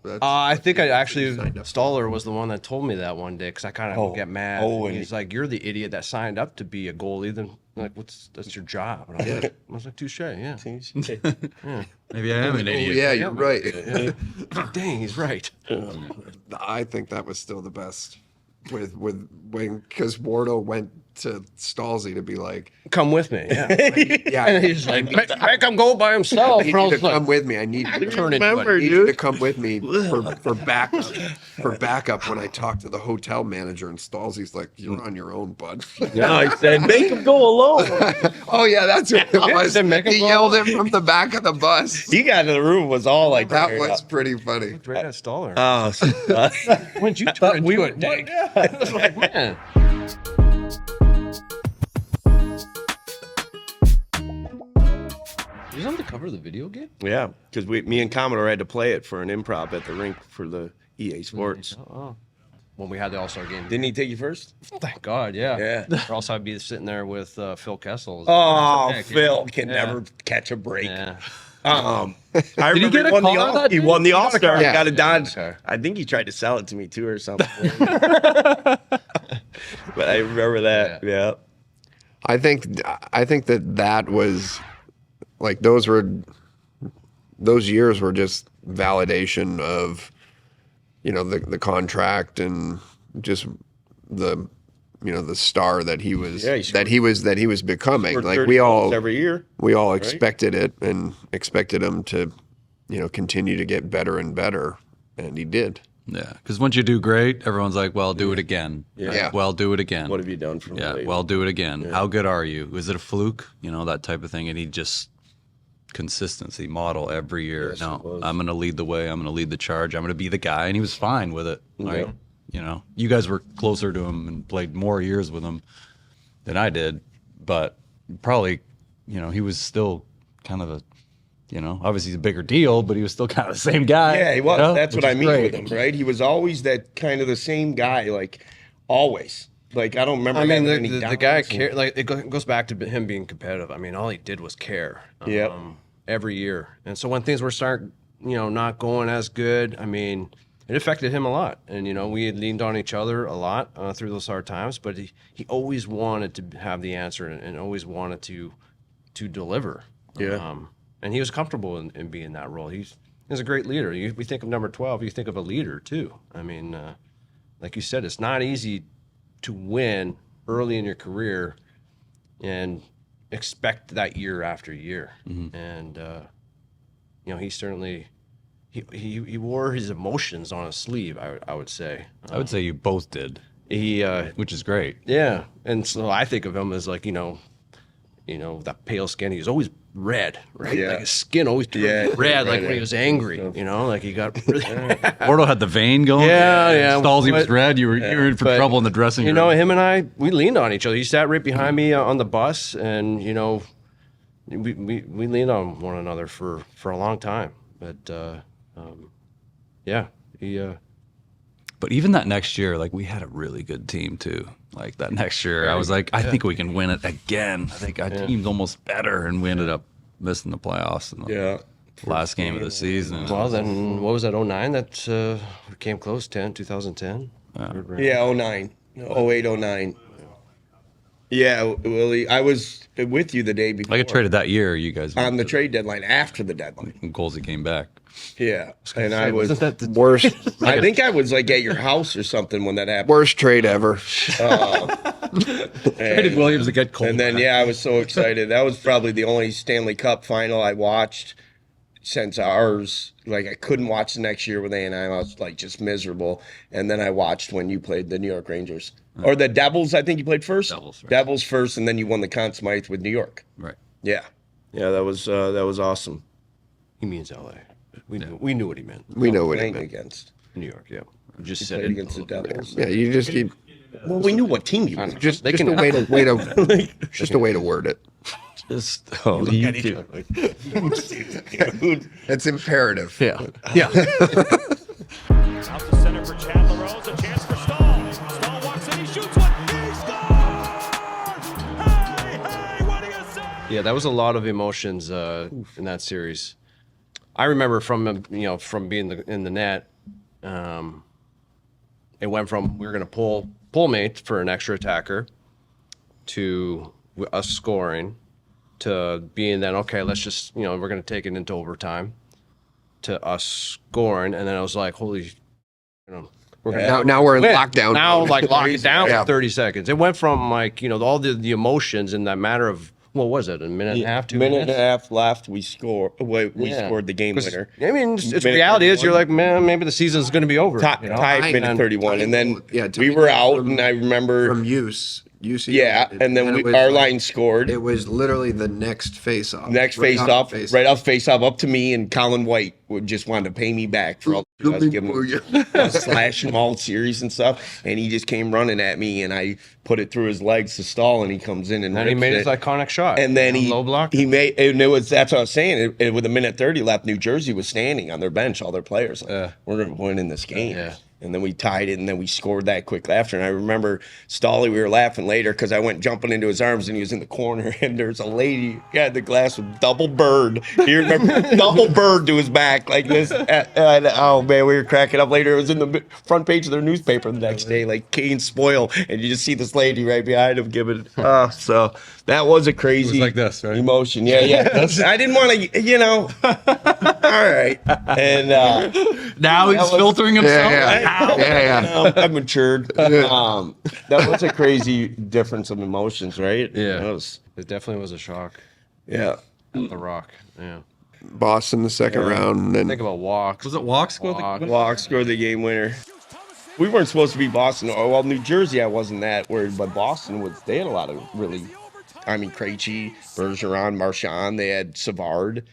That's- I think I actually signed up. Staller was the one that told me that one day because I kind of get mad. oh, and He's like, "You're the idiot that signed up to be a goalie." Then like, that's your job? And I was like, "Touche, yeah." Maybe I am an Oh, idiot. yeah, you're right. Dang, he's right. I think that was still the best because Wardo went to Stalzy to be like, Come with me. Yeah. yeah, And he's like, make him go by himself. I need And I you to was like, come with me. I need you to turn into Remember, I need you to dude. come with me for backup. For backup, when I talk to the hotel manager, and Stalzy's like, "You're on your own, bud." No, I said, make him go alone. Oh yeah, that's what it was. said, "Make him He go yelled it from the back of the bus. He got in the room, was all like That fired was up. pretty funny. right at Staller. Oh, When'd you turn into a dick? I was like, man. He was on the cover of the video game? yeah, because me and Commodore had to play it for an improv at the rink for the EA Sports. Oh. When we had the All-Star game. Didn't he take you first? Thank God, yeah. Yeah. Or else I'd be sitting there with Phil Kessel. Oh, Yeah, Phil can yeah. never catch a break. Yeah. I Did he remember get a won the car that he day? won the All Star. Yeah. Got a Dodge. Okay. I think he tried to sell it to me too or something. But I remember that. Yeah. I think that was like those years were just validation of the contract and just the the star that he was Yeah, he that he was becoming. Scored Like 30 we goals all every year. expected it and expected him to continue to get better and better, and he did. Yeah, because once you do great, everyone's like, "Well, do it again." Yeah. Right? Well, do it again. What have you done for me? Yeah, lately? well, do it again. How good are you? Was it a fluke? That type of thing. And he just consistency model every year. Yes, No, it was. I'm going to lead the way. I'm going to lead the charge. I'm going to be the guy. And he was fine with it. Like, you guys were closer to him and played more years with him than I did, but probably, he was still kind of obviously he's a bigger deal, but he was still kind of the same guy. Yeah, he was. That's which what I is mean great. with him, right? He was always that kind of the same guy, like always. Like I don't remember. I mean, having any the guy downs. cared. Like it goes back to him being competitive. I mean, all he did was care. Yep. Every year, and so when things were not going as good, I mean, it affected him a lot. And we had leaned on each other a lot through those hard times. But he always wanted to have the answer and always wanted to deliver. Yeah. And he was comfortable in being that role. He's a great leader. We think of number 12. You think of a leader too. I mean, like you said, it's not easy to win early in your career and expect that year after year. And he certainly he wore his emotions on his sleeve, I would say. I would say you both did, He which is great. yeah, and so I think of him as like that pale skin. He was always red, right? Yeah. Like his skin always turned red, like when he was angry. Like he got really. Ordo had the vein going. Yeah. Stalzy was But- red. You were in for But, trouble in the dressing room. him and I, we leaned on each other. He sat right behind me on the bus, and we leaned on one another for a long time. But yeah, he. But even that next year, like we had a really good team too. Like that next year, I was like, I think we can win it again. I think our team's almost better, and we ended up missing the playoffs in the Yeah. last game of the season. Well, then what was that? 09 that came close. 2010. Yeah, 09. 08, 09. Yeah, Willie. I was with you the day before. I got traded that year. You guys on the trade deadline after the deadline. Colsey came back. Yeah, and I was. Wasn't that the Worst I think I was like at your house or something when that happened. worst trade ever. Traded Williams to get Cole. And then I was so excited. That was probably the only Stanley Cup final I watched since ours. Like I couldn't watch the next year with A&M. I was like just miserable. And then I watched when you played the New York Rangers or the Devils. I think you played first. Devils, right. Devils first, and then you won the Conn Smythe with New York. Right. Yeah, that was awesome. He means LA. We knew what he meant. We know what it Playing meant. against. New York, yeah. We just said Played it against the Devils. Yeah, you just keep Well, we knew what team you were. just They just can- a way to just a way to word it. Just You too. It's imperative. Yeah. Yeah. Out to center for Yeah, that was a lot of emotions in that series. I remember from being in the net, it went from we were going to pull mate for an extra attacker to us scoring to being then okay, let's just we're going to take it into overtime to us scoring, and then I was like, holy, we're gonna Now we're in win. lockdown. Now mode. like lock it down Yeah. for 30 seconds. It went from like all the emotions in that matter of what was it, a minute and a half, 2 minute and minutes? a half left. We Yeah. scored the game 'Cause, winner. I mean, it's Minute reality is 31. you're like, man, maybe the season's going to be over. Tied minute And- 31, and then Yeah, we were out, and I remember, from UC. yeah, and then it was our like- line scored. It was literally the next face off. Next face off, right off face off, up to me, and Colin White would just wanted to pay me back for all the I was giving him. I was slashing him all series and stuff, and he just came running at me, and I put it through his legs to Staal, and he comes in and Then he rips made it. his iconic shot. And then low block. he made, and it was, that's what I was saying. With a minute 30 left, New Jersey was standing on their bench, all their players. Like, we're going to win in this game. Yeah. And then we tied it, and then we scored that quickly after. And I remember Stolly, we were laughing later because I went jumping into his arms, and he was in the corner, and there's a lady who had the glass with double bird. You remember? Double bird to his back like this. And, oh, man, we were cracking up later. It was in the front page of their newspaper the next day, like Kane Spoil, and you just see this lady right behind him giving. So that was a crazy like this, right? emotion. Yeah, yeah. I didn't want to, all right. And Now he's filtering himself. Yeah. I've matured. That was a crazy difference of emotions, right? Yeah. That was, It definitely was a shock. yeah. At the Rock. Yeah. Boston the second round, and then Think about walks. Was it walks? Walk scored the game winner. We weren't supposed to be Boston. Oh, well, New Jersey, I wasn't that worried, but Boston was. They had a lot of really. I mean, Krejci, Bergeron, Marchand. They had Savard.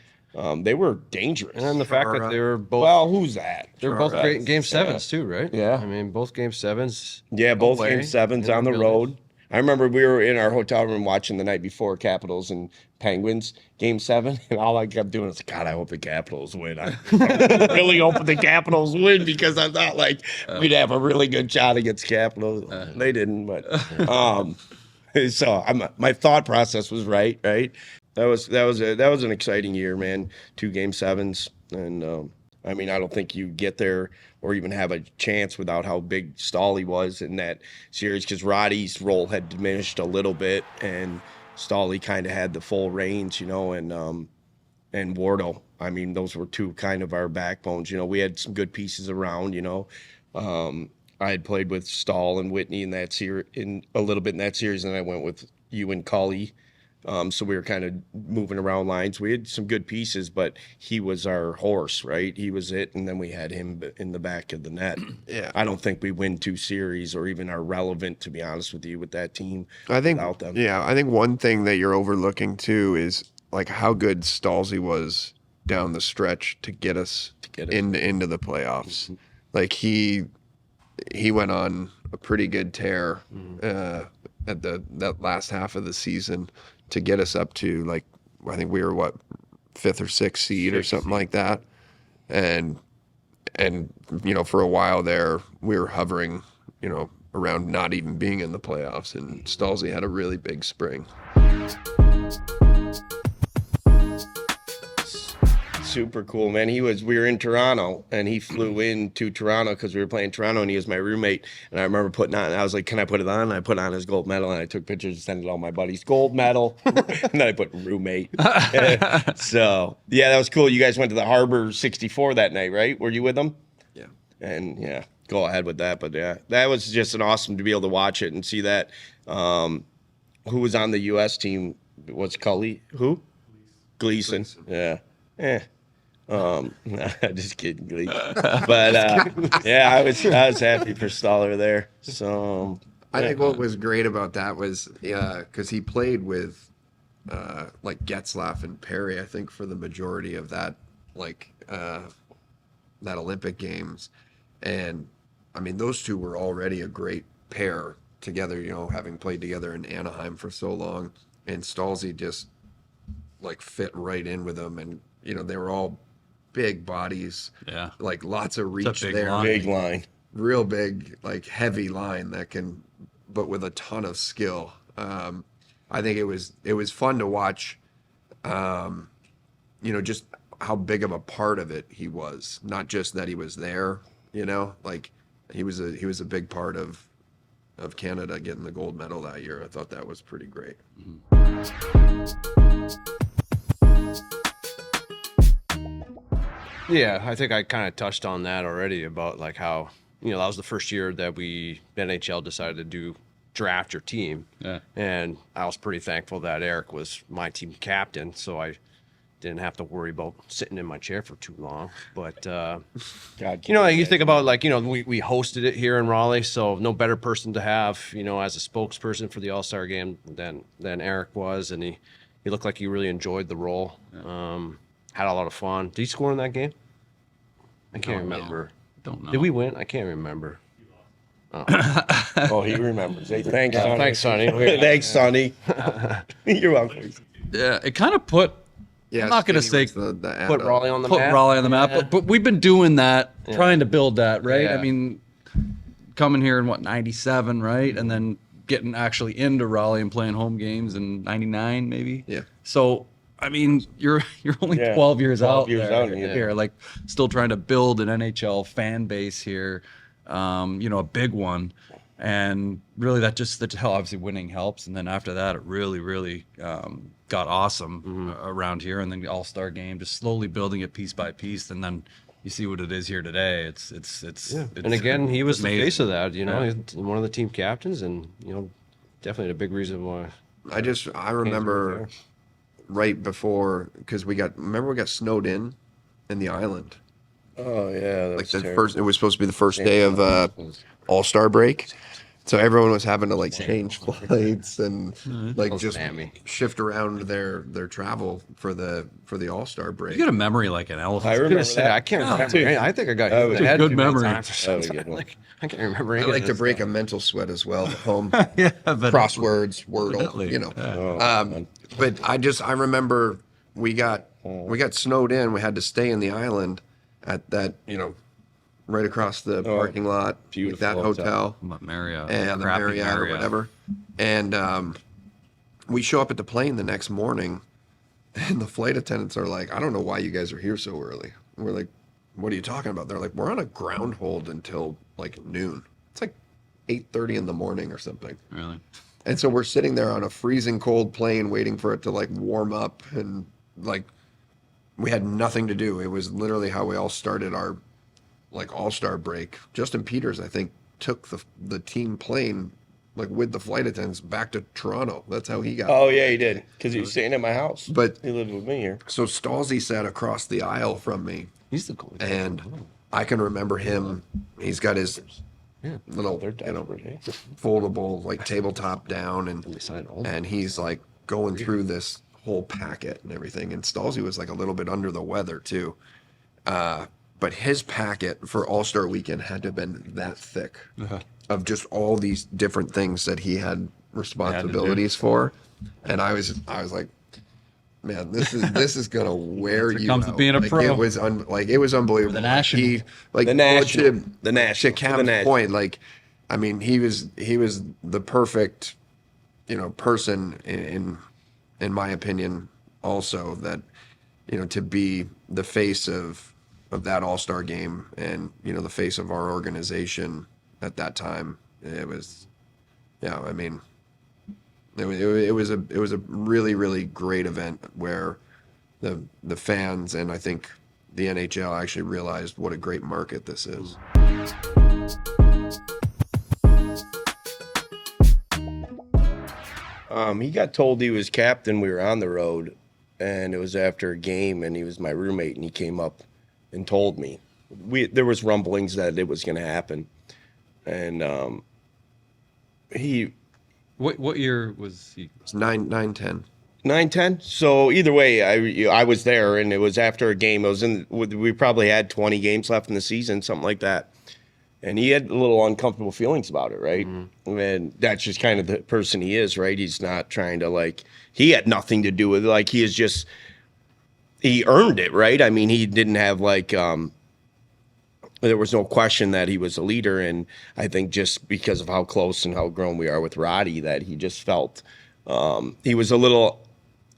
They were dangerous. And then the fact that they were both who's that? they're both great in game sevens too, right? Yeah. I mean, both game sevens. Yeah, both away game sevens in on the buildings. road. I remember we were in our hotel room watching the night before Capitals and Penguins game 7, and all I kept doing was, God, I hope the Capitals win. I really hope the Capitals win because I thought like we'd have a really good shot against Capitals. They didn't, but so my thought process was right. That was an exciting year, man. 2 game 7s, and I mean, I don't think you get there or even have a chance without how big Stolly was in that series, because Roddy's role had diminished a little bit, and Stolly kind of had the full reins, and Wardle. I mean, those were 2 kind of our backbones. We had some good pieces around. I had played with Staal and Whitney in that series, in a little bit in that series, and I went with you and Cully. So we were kind of moving around lines. We had some good pieces, but he was our horse, right? He was it, and then we had him in the back of the net. Yeah. I don't think we win 2 series or even are relevant, to be honest with you, with that team. I think without them. I think one thing that you're overlooking too is like how good Stalzy was down the stretch to get us, into the playoffs. Mm-hmm. Like he went on a pretty good tear at that last half of the season to get us up to, like, I think we were 5th or 6th seed or something like that, and for a while there we were hovering around not even being in the playoffs, and Stalzy had a really big spring. Super cool, man. We were in Toronto, and he flew into Toronto because we were playing Toronto, and he was my roommate. And I remember I was like, can I put it on? And I put on his gold medal, and I took pictures and sent it to all my buddies. Gold medal. And then I put roommate. So, yeah, that was cool. You guys went to the Harbor 64 that night, right? Were you with them? Yeah. And, yeah, go ahead with that. But, yeah, that was just an awesome to be able to watch it and see that. Who was on the U.S. team? Was Cully? Who? Gleason. Yeah. Just kidding, Glee. But yeah, I was happy for Staller there. So I think what was great about that was because he played with like Getzlaff and Perry, I think, for the majority of that that Olympic Games, and I mean those 2 were already a great pair together. Having played together in Anaheim for so long, and Stalzy just fit right in with them, and they were all big bodies. Yeah. Like lots of reach big there. line. big line. Real big, heavy line but with a ton of skill. I think it was fun to watch just how big of a part of it he was. Not just that he was there, like he was a big part of Canada getting the gold medal that year. I thought that was pretty great. Yeah, I think I kind of touched on that already about like how, that was the first year that NHL decided to do draft your team. Yeah. And I was pretty thankful that Eric was my team captain, so I didn't have to worry about sitting in my chair for too long. But, God, you think about like, we hosted it here in Raleigh, so no better person to have, as a spokesperson for the All-Star game than Eric was. And he looked like he really enjoyed the role. Had a lot of fun. Did he score in that game? I can't remember. Don't know. Did we win? I can't remember. Oh, he remembers. Hey, thanks, Sonny. Thanks, Sonny. Thanks, Sonny. You're welcome. Yeah, it kind of put. Yeah, I'm not going to Skinny say was the Put Raleigh on the put map. Raleigh on the map, but we've been doing that, trying to build that, right? Yeah. I mean, coming here in 97, right, and then getting actually into Raleigh and playing home games in 99, maybe. Yeah. So I mean, you're only Yeah, 12 years 12 out years there, out, yeah. here, like still trying to build an NHL fan base here, a big one. And really that obviously winning helps. And then after that, it really got awesome around here. And then the All-Star game, just slowly building it piece by piece. And then you see what it is here today. It's And again, he was the amazing. face of that, he's one of the team captains, and definitely a big reason why. I remember right before, because we got snowed in the island. Oh yeah, Like it was supposed to be the first day of All-Star break. So everyone was having to like change flights and like Those just mammy. shift around their travel for the All-Star break. You got a memory like an elephant. I I was remember gonna say, that. I can't remember. too. I think I got That hit in was the a head good too many memory. times or That was a something. good one. Like, I can't remember I any of like to this break stuff. a mental sweat as well at home. Yeah, but Crosswords, Wordle, Definitely. But I remember we got snowed in. We had to stay in the island at that, right across the parking lot with beautiful that hotel. hotel Marriott, and the crappy Marriott or whatever. And we show up at the plane the next morning, and the flight attendants are like, "I don't know why you guys are here so early." And we're like, "What are you talking about?" They're like, "We're on a ground hold until like noon. It's like 8:30 in the morning or something." Really? And so we're sitting there on a freezing cold plane waiting for it to like warm up, and like we had nothing to do. It was literally how we all started our like All-Star break. Justin Peters, I think, took the team plane like with the flight attendants back to Toronto. That's how he got. Oh yeah, he did because he was staying at my house. But He lived with me here. so Stalsey sat across the aisle from me, He's the cool. and I can remember him. He's got his little, They're desperate. foldable like tabletop down, signed all of and he's like going through this whole packet and everything. And Stalsey was like a little bit under the weather too. But his packet for All-Star weekend had to have been that thick of just all these different things that he had responsibilities for. And I was like, man, this is gonna wear you comes with out. being a like, pro. It was unbelievable. The national. The national. The national. To Cam's The national. point, like, I mean, he was the perfect, person in my opinion, also that, to be the face of that All-Star game and, the face of our organization at that time. It was, I mean, it was a really, really great event where the fans and I think the NHL actually realized what a great market this is. He got told he was captain. We were on the road, and it was after a game, and he was my roommate, and he came up and told me. There was rumblings that it was going to happen, and he What year was he? It's 9-10. 9-10. So either way, I was there, and it was after a game. We probably had 20 games left in the season, something like that. And he had a little uncomfortable feelings about it, right? And that's just kind of the person he is, right? He's not trying to he had nothing to do with it. He earned it, right? I mean, he didn't have there was no question that he was a leader. And I think just because of how close and how grown we are with Roddy, that he just felt he was a little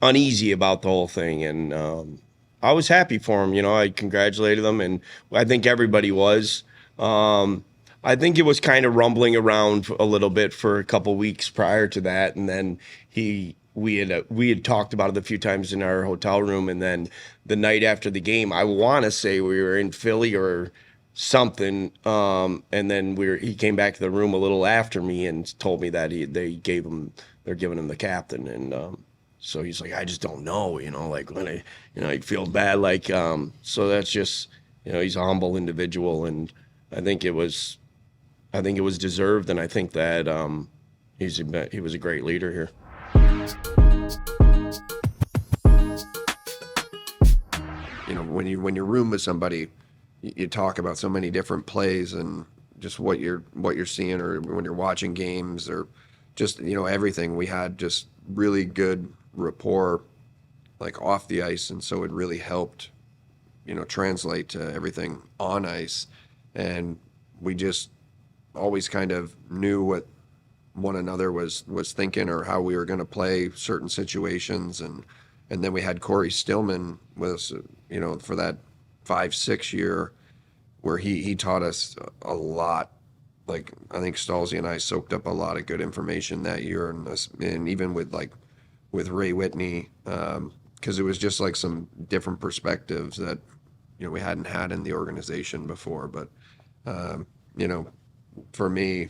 uneasy about the whole thing, and I was happy for him. I congratulated him, and I think everybody was. I think it was kind of rumbling around a little bit for a couple weeks prior to that, and then we had talked about it a few times in our hotel room, and then the night after the game, I want to say we were in Philly or something, and then he came back to the room a little after me and told me that they're giving him the captain, and so he's like, I just don't know, like when I feel bad, like so that's just he's a humble individual, and I think it was deserved, and I think that he was a great leader here. When you're room with somebody, you talk about so many different plays and just what you're seeing, or when you're watching games, or just everything. We had just really good rapport, like off the ice, and so it really helped translate to everything on ice, and we just always kind of knew what one another was thinking, or how we were going to play certain situations, and then we had Corey Stillman with us, for that 5-6 year, where he taught us a lot. Like, I think Stalsy and I soaked up a lot of good information that year, and even with Ray Whitney, because it was just like some different perspectives that we hadn't had in the organization before. But for me,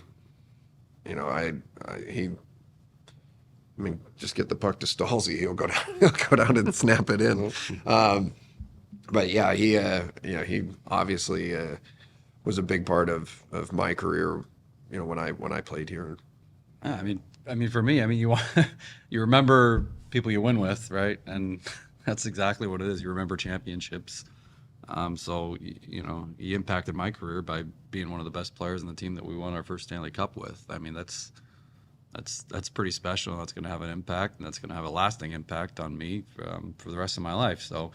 just get the puck to Stalsy, he'll go down and snap it in. But yeah, he obviously was a big part of my career, when I played here. I mean, for me, you remember people you win with, right? And that's exactly what it is. You remember championships. So he impacted my career by being one of the best players in the team that we won our first Stanley Cup with. I mean, that's pretty special. That's going to have an impact, and that's going to have a lasting impact on me for the rest of my life. So,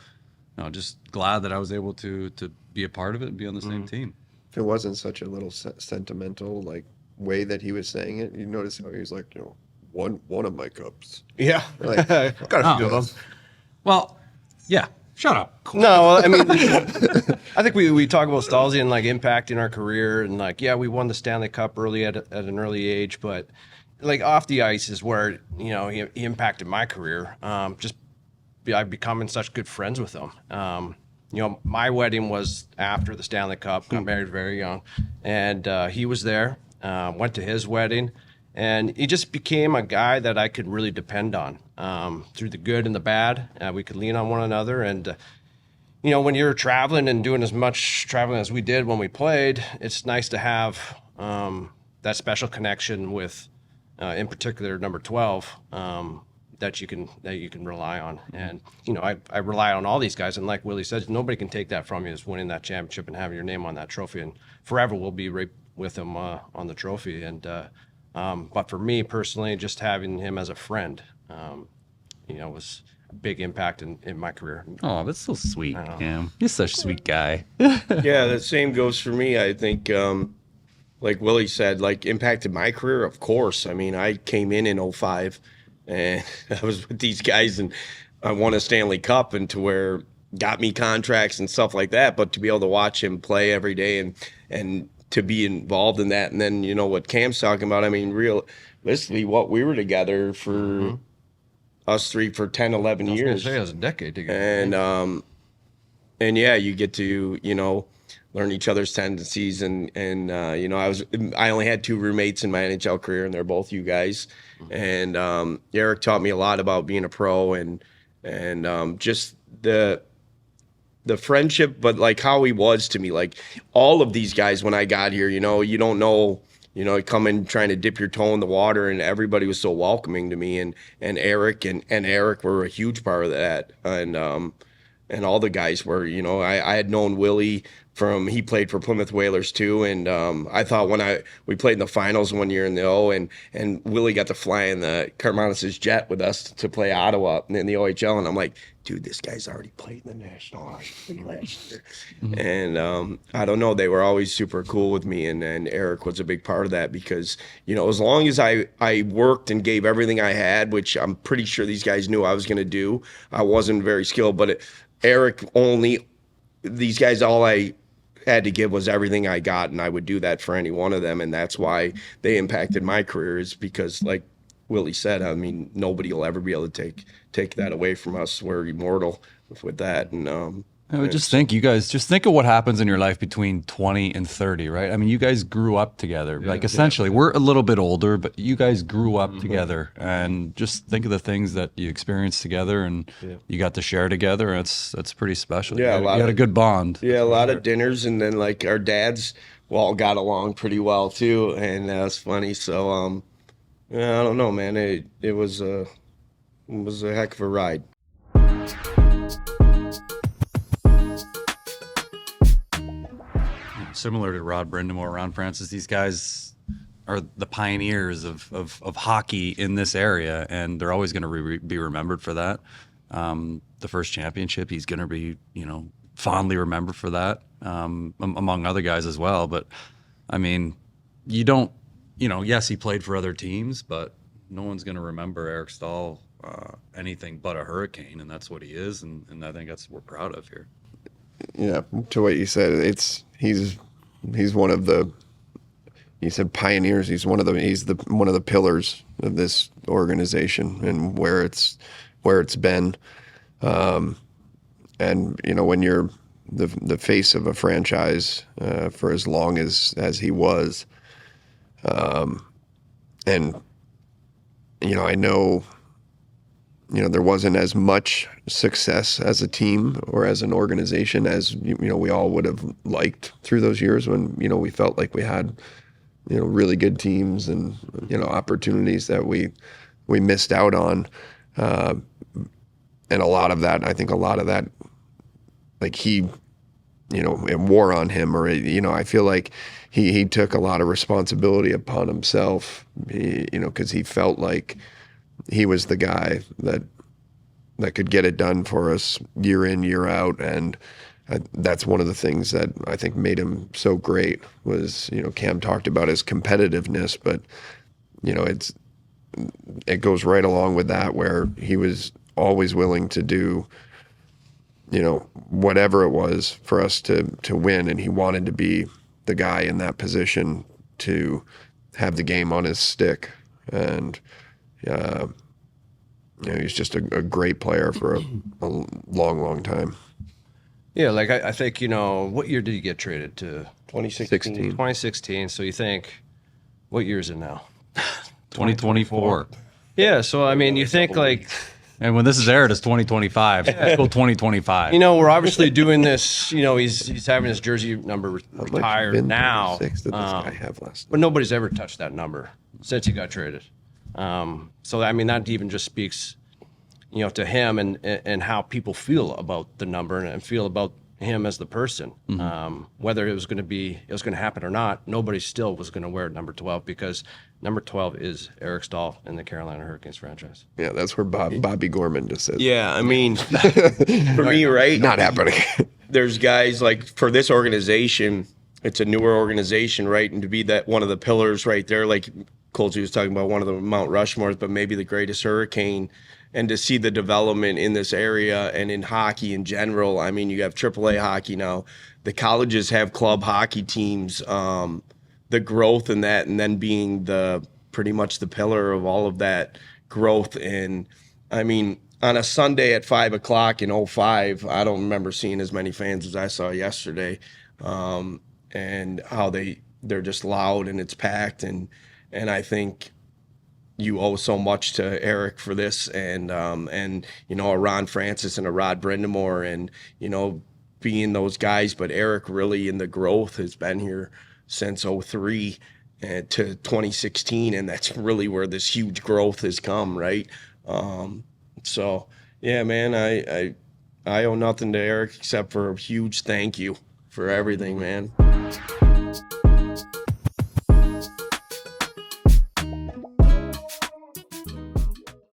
just glad that I was able to be a part of it and be on the same team. If it wasn't such a little sentimental way that he was saying it, you notice how he was like, one of my cups. Yeah, Like, Got a few of them. Well, yeah. Shut up. No, I mean, I think we talk about Stalsy and impacting our career, and we won the Stanley Cup early at an early age, but off the ice is where he impacted my career. I've become such good friends with him. My wedding was after the Stanley Cup. Got married very young, and he was there. Went to his wedding, and he just became a guy that I could really depend on through the good and the bad. We could lean on one another, and when you're traveling and doing as much traveling as we did when we played, it's nice to have that special connection with, in particular, number 12. That you can rely on, and I rely on all these guys, and like Willie says, nobody can take that from you, is winning that championship and having your name on that trophy, and forever we'll be right with him on the trophy. And but for me personally, just having him as a friend, was a big impact in my career. Oh, that's so sweet, Cam. You're such a sweet guy. Yeah, the same goes for me. I think, like Willie said, impacted my career, of course. I mean, I came in 2005. And I was with these guys, and I won a Stanley Cup, and to where got me contracts and stuff like that. But to be able to watch him play every day and to be involved in that, and then what Cam's talking about. I mean, realistically, what we were together for us three for 10, 11 years. I was gonna say it was a decade together. And yeah, you get to learn each other's tendencies, and I only had 2 roommates in my NHL career, and they're both you guys. And Eric taught me a lot about being a pro, and just the friendship, but how he was to me. All of these guys when I got here, you don't know, you come in trying to dip your toe in the water, and everybody was so welcoming to me, and Eric and Eric were a huge part of that, and all the guys were, I had known Willie he played for Plymouth Whalers too, and I thought when we played in the finals one year in the O, and Willie got to fly in the Carmanis's jet with us to play Ottawa in the OHL, and I'm like, dude, this guy's already played in the National Hockey League last year. And I don't know, they were always super cool with me, and Eric was a big part of that because, you know, as long as I worked and gave everything I had, which I'm pretty sure these guys knew I was going to do, I wasn't very skilled, but Eric these guys, all I had to give was everything I got, and I would do that for any one of them, and that's why they impacted my career, is because, like Willie said, I mean, nobody will ever be able to take that away from us. We're immortal with that. And I would just think, you guys, just think of what happens in your life between 20 and 30, right? I mean, you guys grew up together. Like, essentially, we're a little bit older, but you guys grew up together. And just think of the things that you experienced together and you got to share together. That's pretty special. Yeah, you had a good bond. Yeah, a lot of dinners, and then, like, our dads all got along pretty well, too, and that's funny. So, yeah, I don't know, man. It was a heck of a ride. Similar to Rod Brindamore, Ron Francis, these guys are the pioneers of hockey in this area, and they're always going to be remembered for that. The first championship, he's going to be, you know, fondly remembered for that, among other guys as well. But, I mean, you don't, you know, yes, he played for other teams, but no one's going to remember Eric Staal anything but a Hurricane, and that's what he is, and I think that's what we're proud of here. Yeah, to what you said, he's one of the, you said pioneers. He's one of the pillars of this organization and where it's been. And you know, when you're the face of a franchise for as long as he was, and you know, I know, you know, there wasn't as much success as a team or as an organization as, you know, we all would have liked through those years when, you know, we felt like we had, you know, really good teams and, you know, opportunities that we missed out on. And a lot of that, like he, you know, it wore on him, or, you know, I feel like he took a lot of responsibility upon himself, you know, because he felt like he was the guy that could get it done for us year in, year out. And that's one of the things that I think made him so great was, you know, Cam talked about his competitiveness, but, you know, it goes right along with that, where he was always willing to do, you know, whatever it was for us to win. And he wanted to be the guy in that position to have the game on his stick. And, you know, he's just a great player for a long, long time. Yeah, like I think, you know, what year did he get traded to? 2016. 2016. So you think, what year is it now? 2024. Yeah, so I mean, you think like, And when this is aired, it's 2025. Let's go 2025. you know, we're obviously doing this. You know, he's having his jersey number How much retired bin now, 26 did this guy have last night? but nobody's ever touched that number since he got traded. So I mean, that even just speaks, you know, to him and how people feel about the number and feel about him as the person. Whether it was going to happen or not, nobody still was going to wear number 12 because number 12 is Eric Staal in the Carolina Hurricanes franchise. Yeah, that's where Bobby Gorman just said. Yeah, I mean, for me, right? Not happening. There's guys like, for this organization, it's a newer organization, right? And to be that one of the pillars right there, like Colsey was talking about, one of the Mount Rushmores, but maybe the greatest Hurricane, and to see the development in this area and in hockey in general. I mean, you have AAA hockey now. The colleges have club hockey teams. The growth in that, and then being pretty much the pillar of all of that growth. And I mean, on a Sunday at 5 o'clock in 2005, I don't remember seeing as many fans as I saw yesterday. And how they're just loud and it's packed. And I think you owe so much to Eric for this, and you know, a Ron Francis and a Rod Brindamore, and, you know, being those guys. But Eric really in the growth has been here since 2003 to 2016, and that's really where this huge growth has come, right? So yeah, man, I owe nothing to Eric except for a huge thank you. for everything, man.